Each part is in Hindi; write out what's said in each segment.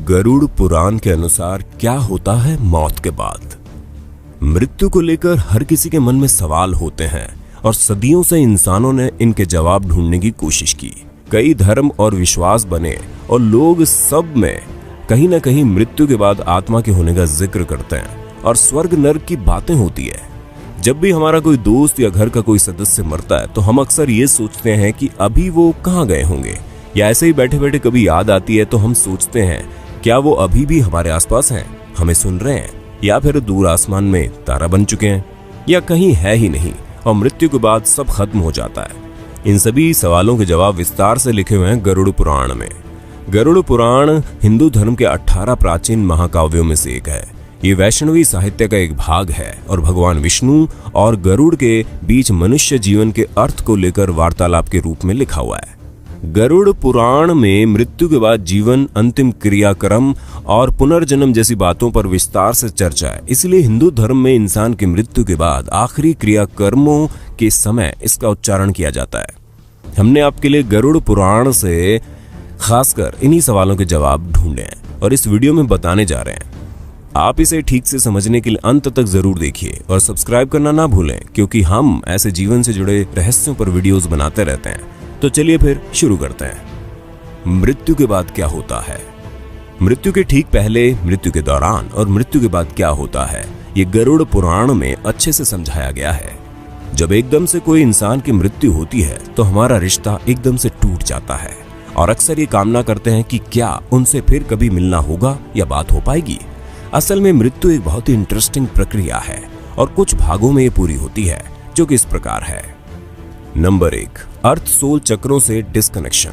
गरुड़ पुराण के अनुसार क्या होता है मौत के बाद। मृत्यु को लेकर हर किसी के मन में सवाल होते हैं और सदियों से इंसानों ने इनके जवाब ढूंढने की कोशिश की। कई धर्म और विश्वास बने और लोग सब में कहीं ना कहीं मृत्यु के बाद आत्मा के होने का जिक्र करते हैं और स्वर्ग नर्क की बातें होती है। जब भी हमारा कोई दोस्त या घर का कोई सदस्य मरता है तो हम अक्सर ये सोचते हैं कि अभी वो कहाँ गए होंगे, या ऐसे ही बैठे बैठे कभी याद आती है तो हम सोचते हैं क्या वो अभी भी हमारे आसपास हैं, हमें सुन रहे हैं, या फिर दूर आसमान में तारा बन चुके हैं, या कहीं है ही नहीं और मृत्यु के बाद सब खत्म हो जाता है। इन सभी सवालों के जवाब विस्तार से लिखे हुए हैं गरुड़ पुराण में। गरुड़ पुराण हिंदू धर्म के 18 प्राचीन महाकाव्यों में से एक है। ये वैष्णवी साहित्य का एक भाग है और भगवान विष्णु और गरुड़ के बीच मनुष्य जीवन के अर्थ को लेकर वार्तालाप के रूप में लिखा हुआ है। गरुड़ पुराण में मृत्यु के बाद जीवन, अंतिम क्रियाक्रम और पुनर्जन्म जैसी बातों पर विस्तार से चर्चा है। इसलिए हिंदू धर्म में इंसान की मृत्यु के बाद आखिरी क्रियाकर्मों के समय इसका उच्चारण किया जाता है। हमने आपके लिए गरुड़ पुराण से खासकर इन्हीं सवालों के जवाब ढूंढे हैं और इस वीडियो में बताने जा रहे हैं। आप इसे ठीक से समझने के लिए अंत तक जरूर देखिए और सब्सक्राइब करना ना भूलें, क्योंकि हम ऐसे जीवन से जुड़े रहस्यों पर वीडियोस बनाते रहते हैं। तो चलिए फिर शुरू करते हैं। मृत्यु के बाद क्या होता है। मृत्यु के ठीक पहले, मृत्यु के दौरान और मृत्यु के बाद क्या होता है, ये गरुड़ पुराण में अच्छे से समझाया गया है। जब एकदम से कोई इंसान की मृत्यु होती है तो हमारा रिश्ता एकदम से टूट जाता है और अक्सर ये कामना करते हैं कि क्या उनसे फिर कभी मिलना होगा या बात हो पाएगी। असल में मृत्यु एक बहुत ही इंटरेस्टिंग प्रक्रिया है और कुछ भागों में ये पूरी होती है, जो कि इस प्रकार है। नंबर 1, अर्थ सोल चक्रों से डिस्कनेक्शन।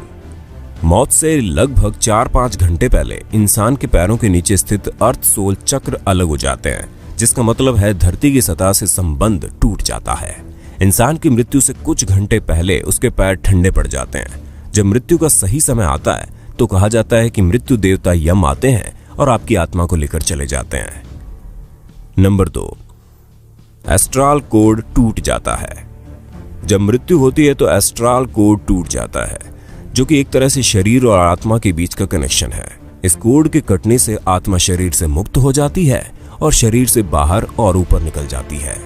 मौत से लगभग 4-5 घंटे पहले इंसान के पैरों के नीचे स्थित अर्थ सोल चक्र अलग हो जाते हैं, जिसका मतलब है धरती की सतह से संबंध टूट जाता है। इंसान की मृत्यु से कुछ घंटे पहले उसके पैर ठंडे पड़ जाते हैं। जब मृत्यु का सही समय आता है तो कहा जाता है कि मृत्यु देवता यम आते हैं और आपकी आत्मा को लेकर चले जाते हैं। नंबर 2, एस्ट्रल कोड टूट जाता है। जब मृत्यु होती है तो एस्ट्रल कोड टूट जाता है, जो कि एक तरह से शरीर और आत्मा के बीच का कनेक्शन है। इस कोड के कटने से आत्मा शरीर से मुक्त हो जाती है और शरीर से बाहर और ऊपर निकल जाती है।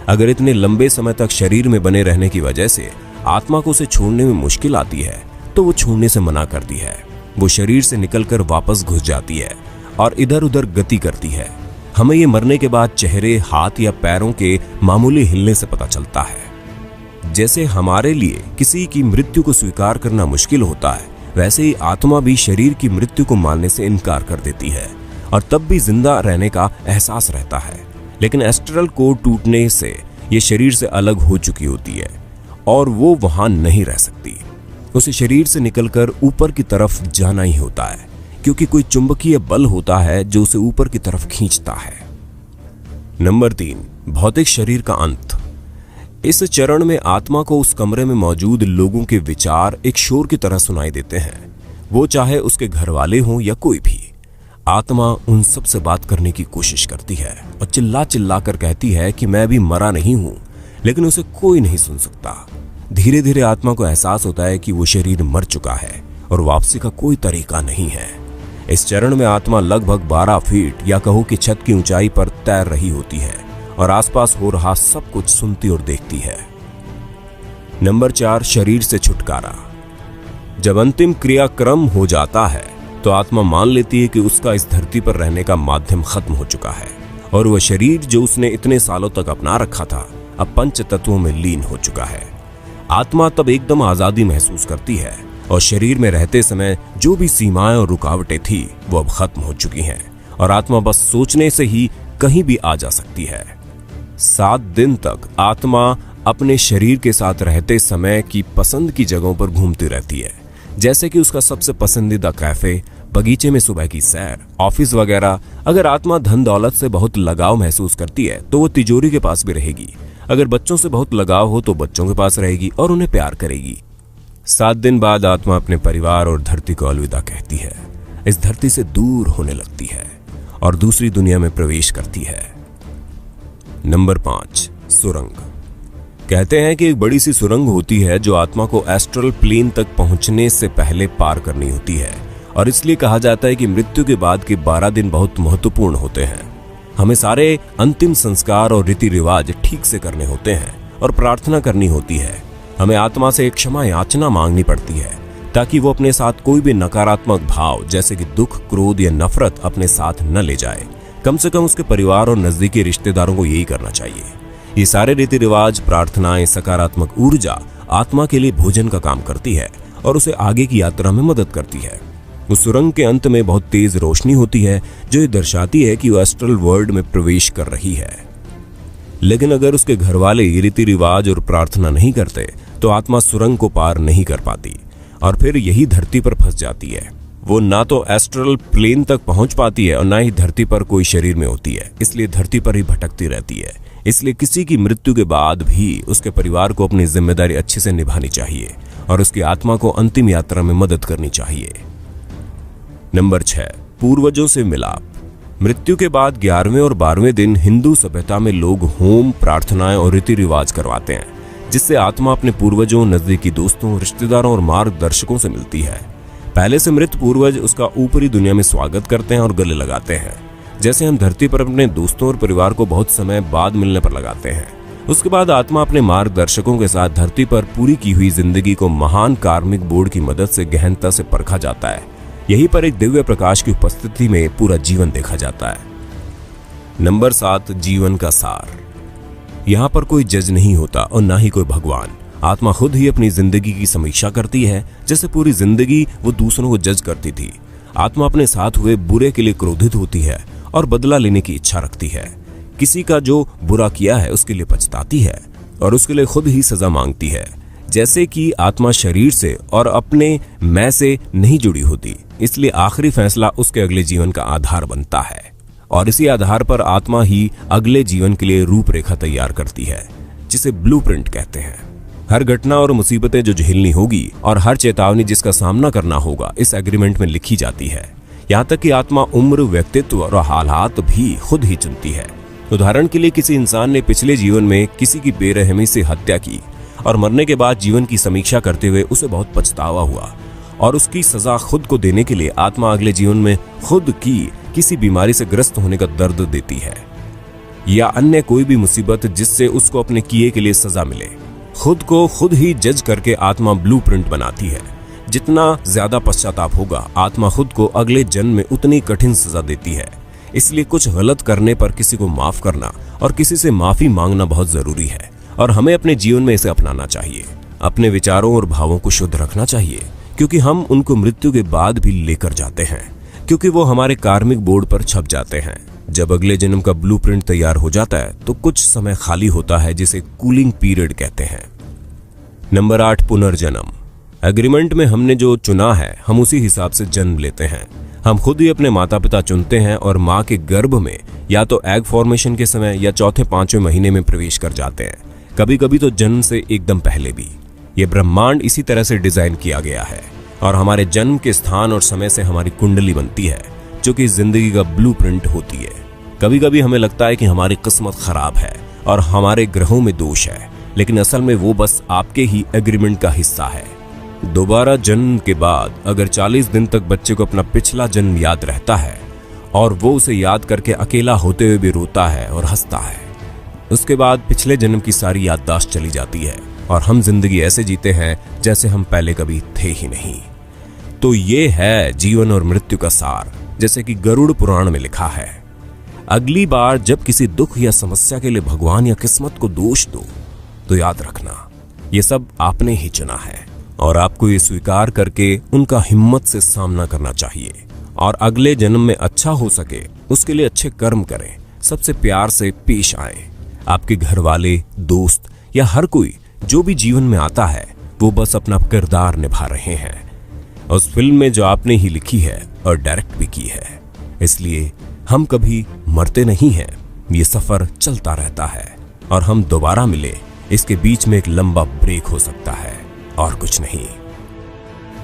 अगर इतने लंबे समय तक शरीर में बने रहने की वजह से आत्मा को उसे छोड़ने में मुश्किल आती है तो वो छोड़ने से मना करती है। वो शरीर से निकलकर वापस घुस जाती है और इधर उधर गति करती है। हमें ये मरने के बाद चेहरे, हाथ या पैरों के मामूली हिलने से पता चलता है। जैसे हमारे लिए किसी की मृत्यु को स्वीकार करना मुश्किल होता है, वैसे ही आत्मा भी शरीर की मृत्यु को मानने से इनकार कर देती है और तब भी जिंदा रहने का एहसास रहता है। लेकिन एस्ट्रल कोड टूटने से ये शरीर से अलग हो चुकी होती है और वो वहां नहीं रह सकती। उसे शरीर से निकलकर ऊपर की तरफ जाना ही होता है, क्योंकि कोई चुंबकीय बल होता है जो उसे ऊपर की तरफ खींचता है। नंबर 3, भौतिक शरीर का अंत। इस चरण में आत्मा को उस कमरे में मौजूद लोगों के विचार एक शोर की तरह सुनाई देते हैं, वो चाहे उसके घर वाले हों या कोई भी। आत्मा उन सब से बात करने की कोशिश करती है और चिल्ला चिल्ला कर कहती है कि मैं भी मरा नहीं हूं, लेकिन उसे कोई नहीं सुन सकता। धीरे धीरे आत्मा को एहसास होता है कि वो शरीर मर चुका है और वापसी का कोई तरीका नहीं है। इस चरण में आत्मा लगभग 12 फीट या कहो कि छत की ऊंचाई पर तैर रही होती है और आसपास हो रहा सब कुछ सुनती और देखती है। नंबर 4, शरीर से छुटकारा। जब अंतिम क्रियाक्रम हो जाता है तो आत्मा मान लेती है कि उसका इस धरती पर रहने का माध्यम खत्म हो चुका है और वह शरीर जो उसने इतने सालों तक अपना रखा था अब पंच तत्वों में लीन हो चुका है। आत्मा तब एकदम आजादी महसूस करती है और शरीर में रहते समय जो भी सीमाएं और रुकावटें थी वो अब खत्म हो चुकी हैं और आत्मा बस सोचने से ही कहीं भी आ जा सकती है। 7 दिन तक आत्मा अपने शरीर के साथ रहते समय की पसंद की जगहों पर घूमती रहती है, जैसे कि उसका सबसे पसंदीदा कैफे, बगीचे में सुबह की सैर, ऑफिस वगैरह। अगर आत्मा धन दौलत से बहुत लगाव महसूस करती है तो वो तिजोरी के पास भी रहेगी। अगर बच्चों से बहुत लगाव हो तो बच्चों के पास रहेगी और उन्हें प्यार करेगी। 7 दिन बाद आत्मा अपने परिवार और धरती को अलविदा कहती है, इस धरती से दूर होने लगती है और दूसरी दुनिया में प्रवेश करती है। नंबर 5, सुरंग। कहते हैं कि एक बड़ी सी सुरंग होती है जो आत्मा को एस्ट्रल प्लेन तक पहुंचने से पहले पार करनी होती है और इसलिए कहा जाता है कि मृत्यु के बाद के 12 दिन बहुत महत्वपूर्ण होते हैं। हमें सारे अंतिम संस्कार और रीति रिवाज ठीक से करने होते हैं और प्रार्थना करनी होती है। हमें आत्मा से क्षमा याचना मांगनी पड़ती है ताकि वो अपने साथ कोई भी नकारात्मक भाव जैसे कि दुख, क्रोध या नफरत अपने साथ न ले जाए। कम से कम उसके परिवार और नजदीकी रिश्तेदारों को यही करना चाहिए। ये सारे रीति रिवाज, प्रार्थनाएं, सकारात्मक ऊर्जा आत्मा के लिए भोजन का काम करती है और उसे आगे की यात्रा में मदद करती है। उस सुरंग के अंत में बहुत तेज रोशनी होती है जो ये दर्शाती है कि वो एस्ट्रल वर्ल्ड में प्रवेश कर रही है। लेकिन अगर उसके घर वाले रीति रिवाज और प्रार्थना नहीं करते तो आत्मा सुरंग को पार नहीं कर पाती और फिर यही धरती पर फंस जाती है। वो ना तो एस्ट्रल प्लेन तक पहुंच पाती है और ना ही धरती पर कोई शरीर में होती है, इसलिए धरती पर ही भटकती रहती है। इसलिए किसी की मृत्यु के बाद भी उसके परिवार को अपनी जिम्मेदारी अच्छे से निभानी चाहिए और उसकी आत्मा को अंतिम यात्रा में मदद करनी चाहिए। नंबर 6, पूर्वजों से मिलाप। मृत्यु के बाद 11वें और 12वें दिन हिंदू सभ्यता में लोग होम, प्रार्थनाएं और रीति रिवाज करवाते हैं, जिससे आत्मा अपने पूर्वजों, नजदीकी दोस्तों, रिश्तेदारों और मार्गदर्शकों से मिलती है। पहले से मृत पूर्वज उसका ऊपरी दुनिया में स्वागत करते हैं और गले लगाते हैं, जैसे हम धरती पर अपने दोस्तों और परिवार को बहुत समय बाद मिलने पर लगाते हैं। उसके बाद आत्मा अपने मार्गदर्शकों के साथ धरती पर पूरी की हुई जिंदगी को महान कार्मिक बोर्ड की मदद से गहनता से परखा जाता है। यहीं पर एक दिव्य प्रकाश की उपस्थिति में पूरा जीवन देखा जाता है। नंबर 7, जीवन का सार। यहाँ पर कोई जज नहीं होता और ना ही कोई भगवान। आत्मा खुद ही अपनी जिंदगी की समीक्षा करती है, जैसे पूरी जिंदगी वो दूसरों को जज करती थी। आत्मा अपने साथ हुए बुरे के लिए क्रोधित होती है और बदला लेने की इच्छा रखती है। किसी का जो बुरा किया है उसके लिए पछताती है और उसके लिए खुद ही सजा मांगती है। जैसे कि आत्मा शरीर से और अपने मैं से नहीं जुड़ी होती, इसलिए आखिरी फैसला उसके अगले जीवन का आधार बनता है और इसी आधार पर आत्मा ही अगले जीवन के लिए रूपरेखा तैयार करती है, जिसे ब्लूप्रिंट कहते हैं। हर घटना और मुसीबतें जो झेलनी होगी और हर चेतावनी जिसका सामना करना होगा इस एग्रीमेंट में लिखी जाती है। यहाँ तक कि आत्मा उम्र, व्यक्तित्व और हालात भी खुद ही चुनती है। उदाहरण के लिए किसी इंसान ने पिछले जीवन में किसी की बेरहमी से हत्या की और मरने के बाद जीवन की समीक्षा करते हुए उसे बहुत पछतावा हुआ और उसकी सजा खुद को देने के लिए आत्मा अगले जीवन में खुद की किसी बीमारी से ग्रस्त होने का दर्द देती है या अन्य कोई भी मुसीबत जिससे उसको अपने किए के लिए सजा मिले। खुद को खुद ही जज करके आत्मा ब्लूप्रिंट बनाती है। जितना ज्यादा पश्चाताप होगा, आत्मा खुद को अगले जन्म में उतनी कठिन सजा देती है। इसलिए कुछ गलत करने पर किसी को माफ करना और किसी से माफी मांगना बहुत जरूरी है और हमें अपने जीवन में इसे अपनाना चाहिए। अपने विचारों और भावों को शुद्ध रखना चाहिए क्योंकि हम उनको मृत्यु के बाद भी लेकर जाते हैं, क्योंकि वो हमारे कार्मिक बोर्ड पर छप जाते हैं। जब अगले जन्म का ब्लूप्रिंट तैयार हो जाता है तो कुछ समय खाली होता है, जिसे कूलिंग पीरियड कहते हैं। नंबर 8, पुनर्जन्म। एग्रीमेंट में हमने जो चुना है हम उसी हिसाब से जन्म लेते हैं। हम खुद ही अपने माता पिता चुनते हैं और माँ के गर्भ में या तो एग फॉर्मेशन के समय या चौथे 5वें महीने में प्रवेश कर जाते हैं, कभी कभी तो जन्म से एकदम पहले भी। ये ब्रह्मांड इसी तरह से डिजाइन किया गया है और हमारे जन्म के स्थान और समय से हमारी कुंडली बनती है, जो कि जिंदगी का ब्लूप्रिंट होती है। कभी कभी हमें लगता है कि हमारी किस्मत खराब है और हमारे ग्रहों में दोष है, लेकिन असल में वो बस आपके ही एग्रीमेंट का हिस्सा है। दोबारा जन्म के बाद अगर 40 दिन तक बच्चे को अपना पिछला जन्म याद रहता है और वो उसे याद करके अकेला होते हुए भी रोता है और हंसता है, उसके बाद पिछले जन्म की सारी याददाश्त चली जाती है और हम जिंदगी ऐसे जीते हैं जैसे हम पहले कभी थे ही नहीं। तो ये है जीवन और मृत्यु का सार, जैसे कि गरुड़ पुराण में लिखा है। अगली बार जब किसी दुख या समस्या के लिए भगवान या किस्मत को दोष दो तो याद रखना ये सब आपने ही चुना है और आपको ये स्वीकार करके उनका हिम्मत से सामना करना चाहिए और अगले जन्म में अच्छा हो सके उसके लिए अच्छे कर्म करें, सबसे प्यार से पेश आए। आपके घर वाले, दोस्त या हर कोई जो भी जीवन में आता है वो बस अपना किरदार निभा रहे हैं उस फिल्म में जो आपने ही लिखी है और डायरेक्ट भी की है। इसलिए हम कभी मरते नहीं हैं, ये सफर चलता रहता है और हम दोबारा मिले, इसके बीच में एक लंबा ब्रेक हो सकता है और कुछ नहीं।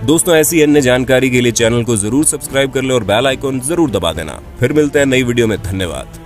दोस्तों, ऐसी अन्य जानकारी के लिए चैनल को जरूर सब्सक्राइब कर ले और बेल आइकॉन जरूर दबा देना। फिर मिलते हैं नई वीडियो में। धन्यवाद।